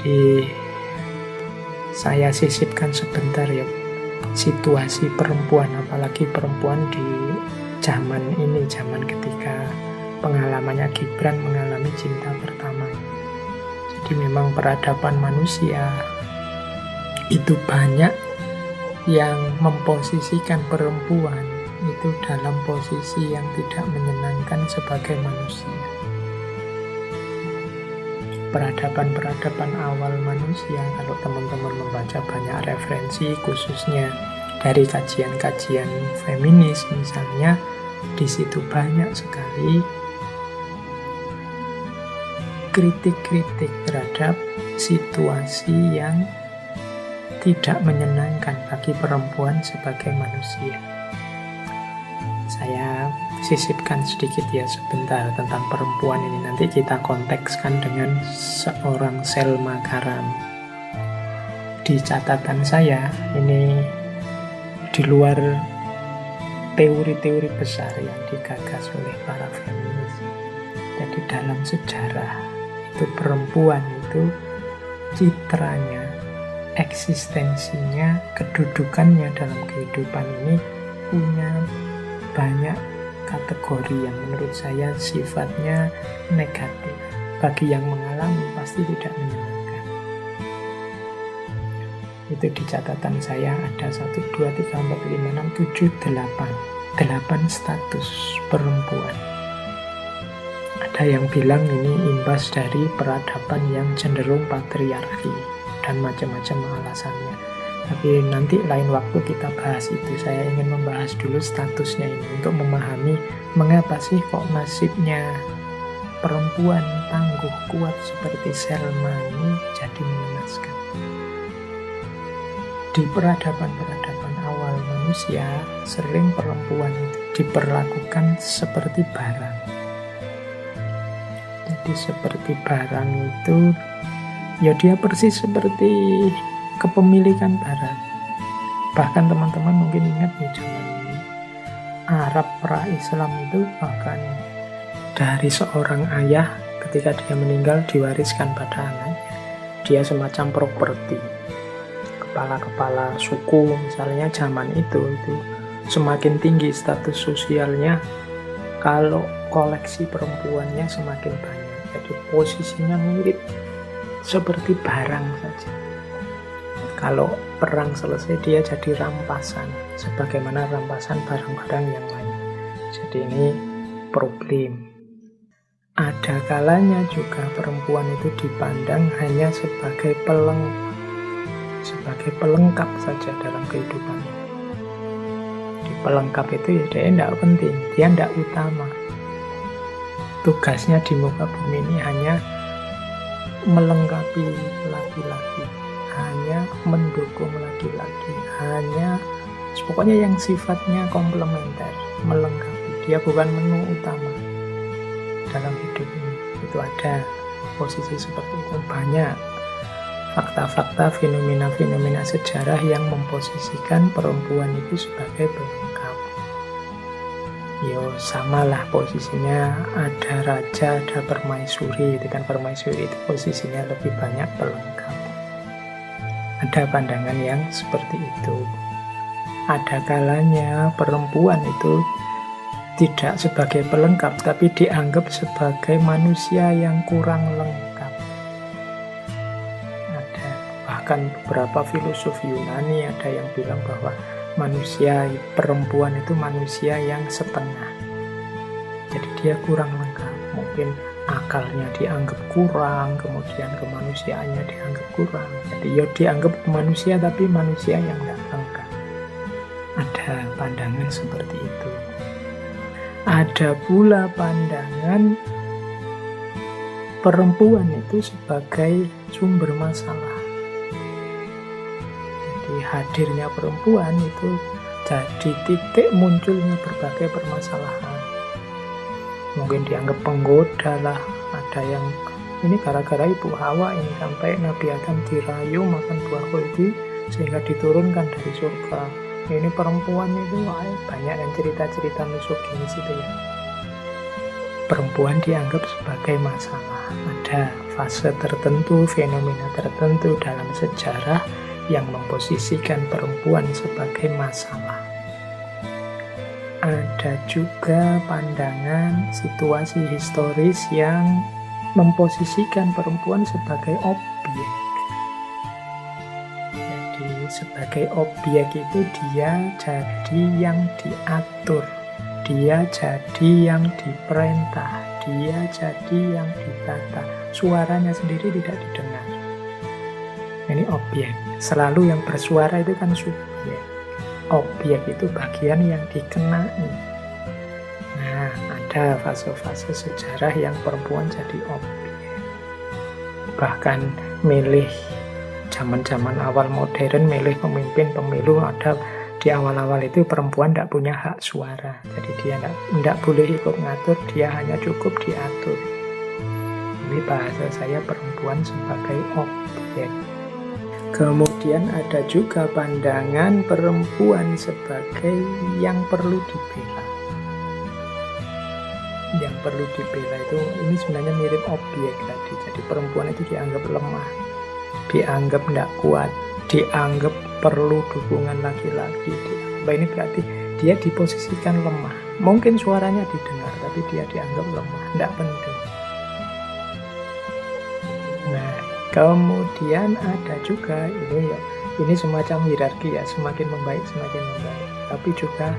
Jadi saya sisipkan sebentar ya situasi perempuan, apalagi perempuan di zaman ini, zaman ketika pengalamannya Gibran mengalami cinta pertama. Jadi memang peradaban manusia itu banyak yang memposisikan perempuan itu dalam posisi yang tidak menyenangkan sebagai manusia. Peradaban-peradaban awal manusia, kalau teman-teman membaca banyak referensi, khususnya dari kajian-kajian feminis misalnya, di situ banyak sekali kritik-kritik terhadap situasi yang tidak menyenangkan bagi perempuan sebagai manusia. Saya sisipkan sedikit ya sebentar tentang perempuan ini. Nanti kita kontekskan dengan seorang Selma Karam. Di catatan saya, ini di luar teori-teori besar yang digagas oleh para feminis. Jadi dalam sejarah itu perempuan itu citranya, eksistensinya, kedudukannya dalam kehidupan ini punya banyak kategori yang menurut saya sifatnya negatif. Bagi yang mengalami pasti tidak menyenangkan. Itu di catatan saya ada 1, 2, 3, 4, 5, 6, 7, 8 status perempuan. Ada yang bilang ini imbas dari peradaban yang cenderung patriarki dan macam-macam alasannya. Tapi nanti lain waktu kita bahas itu. Saya ingin membahas dulu statusnya ini untuk memahami mengapa sih kok nasibnya perempuan tangguh kuat seperti Selma ini jadi mengenaskan. Di peradaban-peradaban awal manusia, sering perempuan itu diperlakukan seperti barang. Jadi seperti barang itu, ya dia persis seperti kepemilikan barang. Bahkan teman-teman mungkin ingat ya, zaman Arab pra-Islam itu bahkan dari seorang ayah ketika dia meninggal diwariskan pada anaknya. Dia semacam properti. Kepala-kepala suku misalnya zaman itu semakin tinggi status sosialnya kalau koleksi perempuannya semakin banyak. Jadi posisinya mirip seperti barang saja. Kalau perang selesai dia jadi rampasan, sebagaimana rampasan barang-barang yang lain. Jadi ini problem. Ada kalanya juga perempuan itu dipandang hanya sebagai pelengkap saja dalam kehidupannya. Di pelengkap itu ya dia tidak penting, dia tidak utama. Tugasnya di muka bumi ini hanya melengkapi laki-laki, hanya mendukung laki-laki, pokoknya yang sifatnya komplementer, melengkapi. Dia bukan menu utama dalam hidup ini. Itu ada posisi seperti itu. Banyak fakta-fakta, fenomena-fenomena sejarah yang memposisikan perempuan itu sebagai pelengkap. Yo samalah posisinya, ada raja, ada permaisuri. Itu kan permaisuri itu posisinya lebih banyak pelengkap. Ada pandangan yang seperti itu. Ada kalanya perempuan itu tidak sebagai pelengkap, tapi dianggap sebagai manusia yang kurang lengkap. Ada bahkan beberapa filosof Yunani ada yang bilang bahwa perempuan itu manusia yang setengah. Jadi dia kurang lengkap. Mungkin akalnya dianggap kurang, kemudian kemanusiaannya dianggap kurang. Jadi ya dianggap manusia tapi manusia yang tidak lengkap. Ada pandangan seperti itu. Ada pula pandangan perempuan itu sebagai sumber masalah. Jadi hadirnya perempuan itu jadi titik munculnya berbagai permasalahan. Mungkin dianggap penggoda lah. Ada yang ini gara-gara Ibu Hawa ini sampai Nabi Adam dirayu makan buah kuldi sehingga diturunkan dari surga. Ini perempuan itu banyak yang cerita-cerita misoginis itu ya. Perempuan dianggap sebagai masalah. Ada fase tertentu, fenomena tertentu dalam sejarah yang memposisikan perempuan sebagai masalah. Ada juga pandangan situasi historis yang memposisikan perempuan sebagai objek. Jadi sebagai objek itu dia jadi yang diatur, dia jadi yang diperintah, dia jadi yang ditata. Suaranya sendiri tidak didengar. Ini objek. Selalu yang bersuara itu kan subjek. Objek itu bagian yang dikenai. Nah, ada fase-fase sejarah yang perempuan jadi objek. Bahkan milih zaman-zaman awal modern, milih pemimpin pemilu, ada di awal-awal itu perempuan tidak punya hak suara. Jadi dia tidak boleh ikut ngatur, dia hanya cukup diatur. Ini bahasa saya perempuan sebagai objek. Kemudian ada juga pandangan perempuan sebagai yang perlu dibela. Yang perlu dibela itu ini sebenarnya mirip objek tadi. Jadi perempuan itu dianggap lemah, dianggap tidak kuat, dianggap perlu dukungan laki-laki. Ini berarti dia diposisikan lemah. Mungkin suaranya didengar, tapi dia dianggap lemah, tidak penting. Nah, kemudian ada juga ini semacam hierarki ya, semakin membaik semakin membaik, tapi juga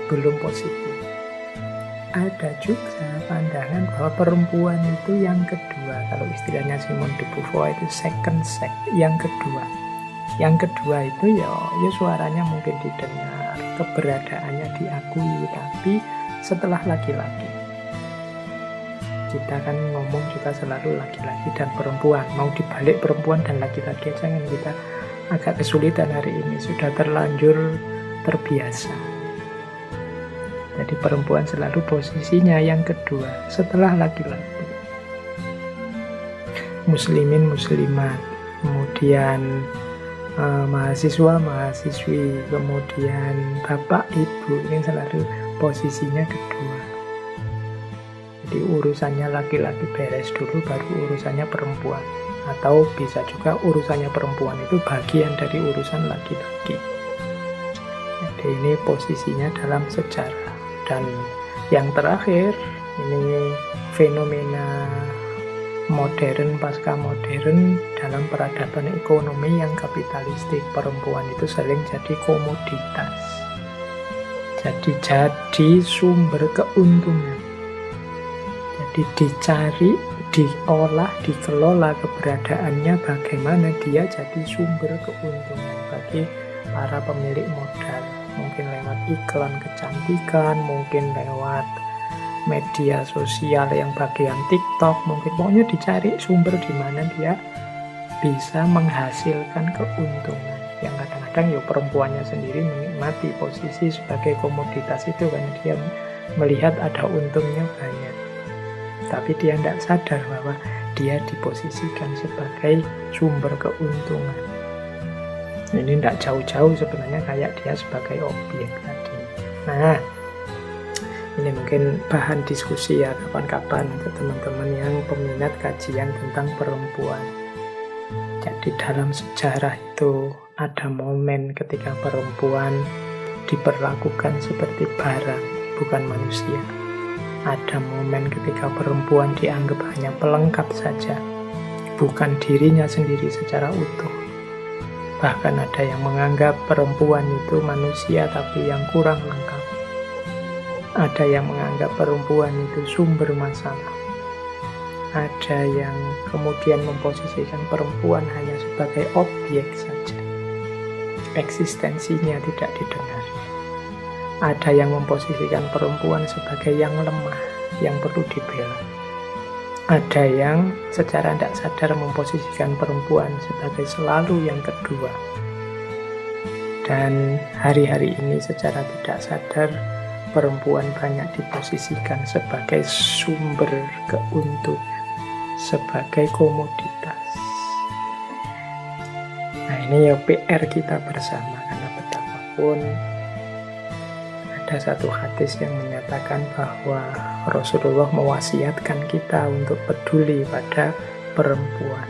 belum positif. Ada juga pandangan bahwa perempuan itu yang kedua, kalau istilahnya Simone de Beauvoir itu second sex, yang kedua. Yang kedua itu ya suaranya mungkin didengar, keberadaannya diakui, tapi setelah laki-laki. Kita kan ngomong juga selalu laki-laki dan perempuan. Mau dibalik perempuan dan laki-laki aja kan kita agak kesulitan hari ini. Sudah terlanjur terbiasa. Jadi perempuan selalu posisinya yang kedua setelah laki-laki. Muslimin, muslimat, kemudian mahasiswa, mahasiswi, kemudian bapak, ibu, ini selalu posisinya kedua. Jadi urusannya laki-laki beres dulu, baru urusannya perempuan. Atau bisa juga urusannya perempuan itu bagian dari urusan laki-laki. Jadi ini posisinya dalam sejarah. Dan yang terakhir, ini fenomena modern, pasca modern dalam peradaban ekonomi yang kapitalistik. Perempuan itu sering jadi komoditas. Jadi sumber keuntungan. Jadi dicari, diolah, dikelola keberadaannya bagaimana dia jadi sumber keuntungan bagi para pemilik modal. Mungkin lewat iklan kecantikan, mungkin lewat media sosial yang bagian TikTok, mungkin pokoknya dicari sumber di mana dia bisa menghasilkan keuntungan. Yang kadang-kadang perempuannya sendiri menikmati posisi sebagai komoditas itu karena dia melihat ada untungnya banyak. Tapi dia tidak sadar bahwa dia diposisikan sebagai sumber keuntungan. Ini tidak jauh-jauh sebenarnya kayak dia sebagai objek tadi. Nah, ini mungkin bahan diskusi ya kapan-kapan untuk teman-teman yang peminat kajian tentang perempuan. Jadi dalam sejarah itu ada momen ketika perempuan diperlakukan seperti barang, bukan manusia. Ada momen ketika perempuan dianggap hanya pelengkap saja, bukan dirinya sendiri secara utuh. Bahkan ada yang menganggap perempuan itu manusia tapi yang kurang lengkap. Ada yang menganggap perempuan itu sumber masalah. Ada yang kemudian memposisikan perempuan hanya sebagai objek saja. Eksistensinya tidak didengar. Ada yang memposisikan perempuan sebagai yang lemah, yang perlu dibela. Ada yang secara tidak sadar memposisikan perempuan sebagai selalu yang kedua. Dan hari-hari ini secara tidak sadar perempuan banyak diposisikan sebagai sumber keuntungan, sebagai komoditas. Nah ini PR kita bersama, karena betapapun ada satu hadis yang menyatakan bahwa Rasulullah mewasiatkan kita untuk peduli pada perempuan.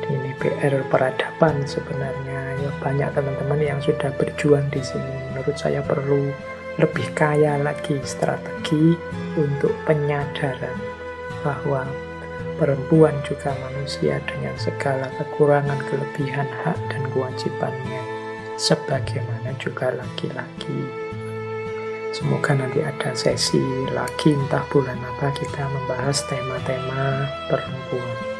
Jadi ini PR peradaban sebenarnya. Ya, banyak teman-teman yang sudah berjuang di sini. Menurut saya perlu lebih kaya lagi strategi untuk penyadaran bahwa perempuan juga manusia dengan segala kekurangan, kelebihan, hak, dan kewajibannya sebagaimana juga laki-laki. Semoga nanti ada sesi lagi entah bulan apa kita membahas tema-tema perempuan.